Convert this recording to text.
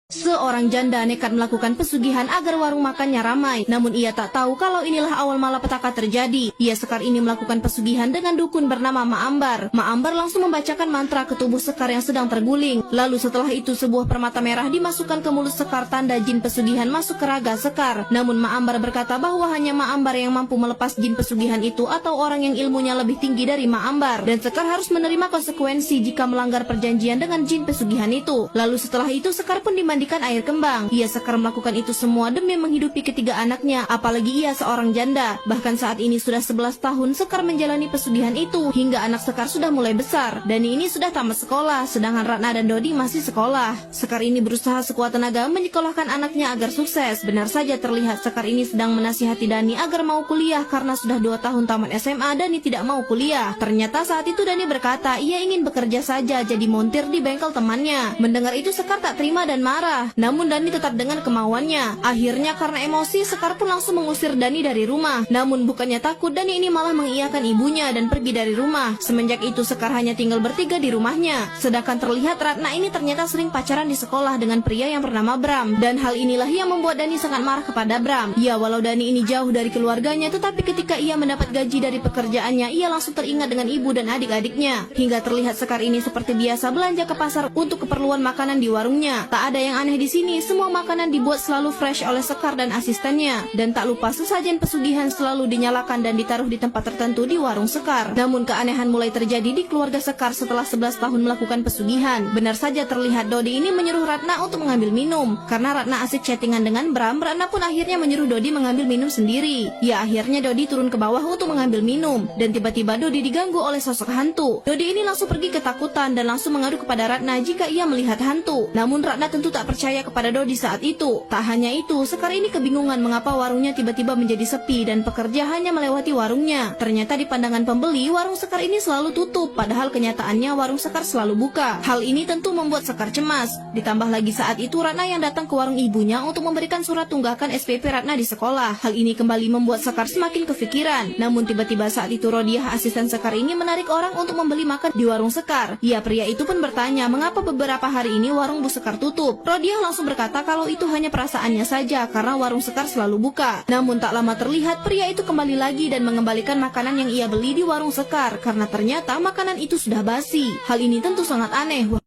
Seorang janda nekat melakukan pesugihan agar warung makannya ramai. Namun ia tak tahu kalau inilah awal malapetaka terjadi. Ia Sekar ini melakukan pesugihan dengan dukun bernama Ma Ambar. Ma Ambar langsung membacakan mantra ke tubuh Sekar yang sedang terguling. Lalu setelah itu sebuah permata merah dimasukkan ke mulut Sekar, tanda jin pesugihan masuk ke raga Sekar. Namun Ma Ambar berkata bahwa hanya Ma Ambar yang mampu melepas jin pesugihan itu atau orang yang ilmunya lebih tinggi dari Ma Ambar. Dan Sekar harus menerima konsekuensi jika melanggar perjanjian dengan jin pesugihan itu. Lalu setelah itu Sekar pun dimandikan air kembang. Ia Sekar melakukan itu semua demi menghidupi ketiga anaknya, apalagi ia seorang janda. Bahkan saat ini sudah 11 tahun Sekar menjalani pesugihan itu, hingga anak Sekar sudah mulai besar. Dani ini sudah tamat sekolah, sedangkan Ratna dan Dodi masih sekolah. Sekar ini berusaha sekuat tenaga menyekolahkan anaknya agar sukses. Benar saja terlihat Sekar ini sedang menasihati Dani agar mau kuliah karena sudah 2 tahun tamat SMA, Dani tidak mau kuliah. Ternyata saat itu Dani berkata ia ingin bekerja saja jadi montir di bengkel temannya. Mendengar itu Sekar tak terima dan marah. Namun Dani tetap dengan kemauannya. Akhirnya karena emosi Sekar pun langsung mengusir Dani dari rumah. Namun bukannya takut, Dani ini malah mengiyakan ibunya dan pergi dari rumah. Semenjak itu Sekar hanya tinggal bertiga di rumahnya. Sedangkan terlihat Ratna ini ternyata sering pacaran di sekolah dengan pria yang bernama Bram. Dan hal inilah yang membuat Dani sangat marah kepada Bram. Ya, walau Dani ini jauh dari keluarganya, tetapi ketika ia mendapat gaji dari pekerjaannya, ia langsung teringat dengan ibu dan adik-adiknya. Hingga terlihat Sekar ini seperti biasa belanja ke pasar untuk keperluan makanan di warungnya. Tak ada yang aneh di sini, semua makanan dibuat selalu fresh oleh Sekar dan asistennya. Dan tak lupa sesajen pesugihan selalu dinyalakan dan ditaruh di tempat tertentu di warung Sekar. Namun keanehan mulai terjadi di keluarga Sekar setelah 11 tahun melakukan pesugihan. Benar saja terlihat Dodi ini menyuruh Ratna untuk mengambil minum. Karena Ratna asik chattingan dengan Bram, Ratna pun akhirnya menyuruh Dodi mengambil minum sendiri. Ya, akhirnya Dodi turun ke bawah untuk mengambil minum. Dan tiba-tiba Dodi diganggu oleh sosok hantu. Dodi ini langsung pergi ketakutan dan langsung mengadu kepada Ratna jika ia melihat hantu. Namun Ratna tentu tak percaya kepada Dodi saat itu. Tak hanya itu, Sekar ini kebingungan mengapa warungnya tiba-tiba menjadi sepi dan pekerja hanya melewati warungnya. Ternyata di pandangan pembeli, warung Sekar ini selalu tutup, padahal kenyataannya warung Sekar selalu buka. Hal ini tentu membuat Sekar cemas. Ditambah lagi saat itu Ratna yang datang ke warung ibunya untuk memberikan surat tunggakan SPP Ratna di sekolah. Hal ini kembali membuat Sekar semakin kepikiran. Namun tiba-tiba saat itu Rodiah, asisten Sekar ini menarik orang untuk membeli makan di warung Sekar. Ya, pria itu pun bertanya mengapa beberapa hari ini warung Bu Sekar tutup. Rodiah langsung berkata kalau itu hanya perasaannya saja karena warung Sekar selalu buka. Namun tak lama terlihat pria itu kembali lagi dan mengembalikan makanan yang ia beli di warung Sekar karena ternyata makanan itu sudah basi. Hal ini tentu sangat aneh.